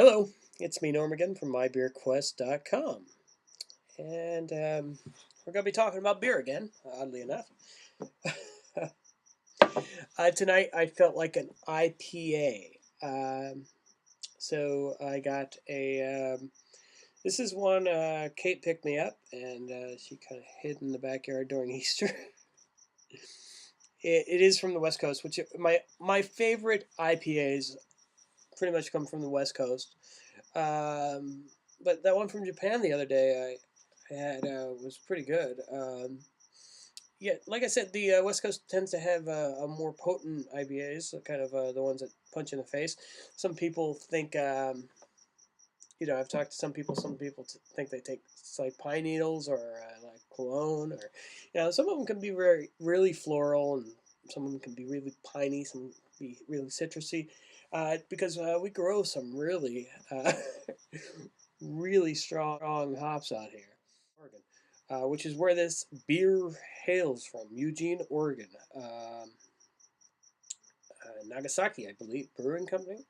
Hello, it's me, Norm, again from mybeerquest.com. And we're going to be talking about beer again, oddly enough. Tonight I felt like an IPA. So I got this is one Kate picked me up, and she kind of hid in the backyard during Easter. It is from the West Coast, which my favorite IPAs pretty much come from the West Coast. Um, but that one from Japan the other day I had was pretty good. Yeah, like I said, the West Coast tends to have a more potent IPAs, so kind of the ones that punch in the face. Some people think, I've talked to some people. Some people think they take like pine needles or like cologne, or some of them can be really floral, and some of them can be really piney. Some can be really citrusy, because we grow some really really strong hops out here, Oregon, which is where this beer hails from, Eugene, Oregon. Nagasaki, I believe, Brewing Company.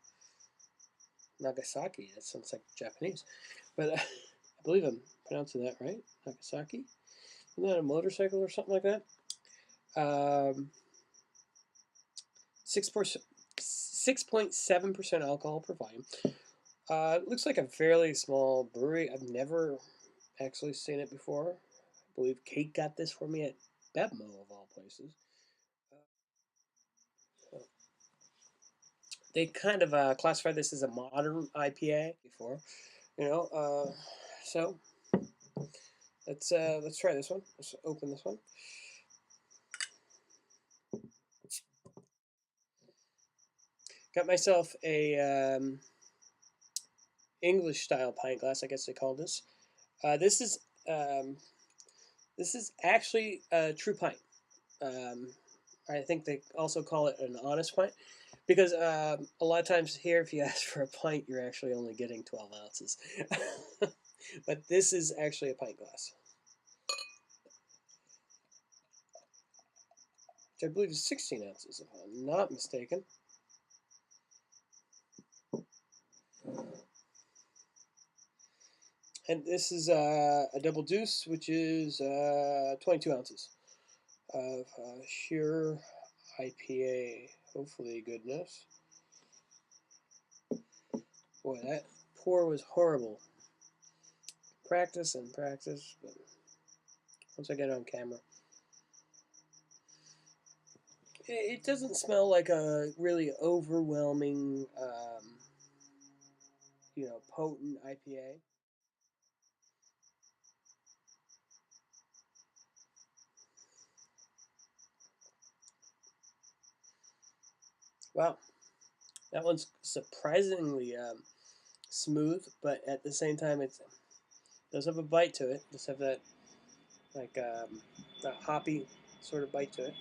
Nagasaki, that sounds like Japanese, but I believe I'm pronouncing that right. Nagasaki, isn't that a motorcycle or something like that? 6%, 6.7% alcohol per volume. It looks like a fairly small brewery. I've never actually seen it before. I believe Kate got this for me at Bevmo, of all places. They kind of classify this as a modern IPA before, you know. So let's try this one. Let's open this one. Got myself a English style pint glass, I guess they call this. This is um, this is actually a true pint. Um, I think they also call it an honest pint, because a lot of times here, if you ask for a pint, you're actually only getting 12 ounces. But this is actually a pint glass, which I believe is 16 ounces, if I'm not mistaken. And this is a double deuce, which is 22 ounces of sheer IPA. Hopefully, goodness. Boy, that pour was horrible. Practice and practice, but once I get on camera, it doesn't smell like a really overwhelming, potent IPA. Wow, that one's surprisingly smooth, but at the same time, it does have a bite to it. Does have that like that hoppy sort of bite to it.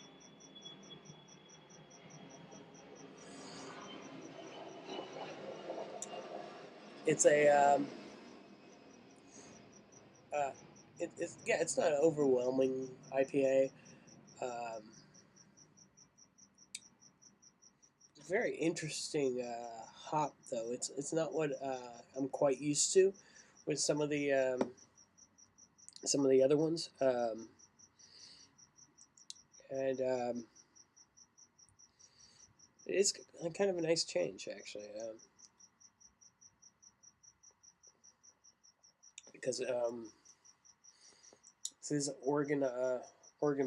It's a uh, it's not an overwhelming IPA. Um, it's very interesting hop though. It's not what I'm quite used to with some of the other ones, and it's kind of a nice change actually, because this is Oregon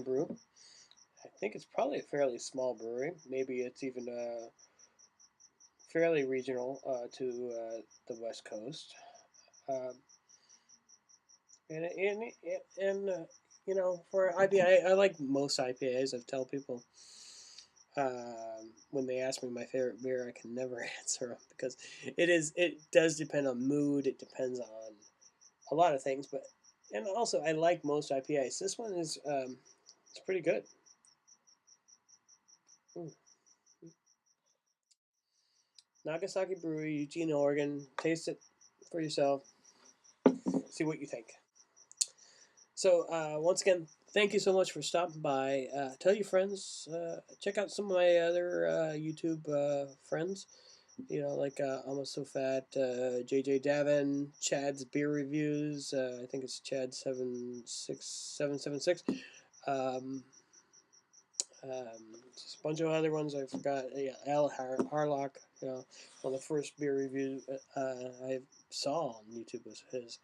brew. I think it's probably a fairly small brewery. Maybe it's even fairly regional to the West Coast. Um, and for IPA, I like most IPAs. I've tell people when they ask me my favorite beer, I can never answer them, because it does depend on mood. It depends on a lot of things, and also I like most IPAs. This one is it's pretty good. Mm. Nagasaki Brewery, Eugene, Oregon. Taste it for yourself. See what you think. So once again, thank you so much for stopping by. Tell your friends. Check out some of my other YouTube friends. Like Almost So Fat, JJ Davin, Chad's beer reviews. I think it's Chad 76776. Um, just a bunch of other ones I forgot. Yeah, Harlock. One of the first beer reviews I saw on YouTube was his.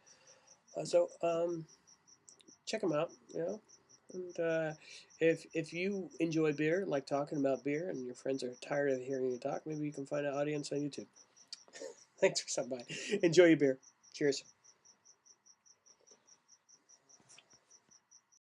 Check him out. And if you enjoy beer, like talking about beer, and your friends are tired of hearing you talk, maybe you can find an audience on YouTube. Thanks for stopping by. Enjoy your beer. Cheers.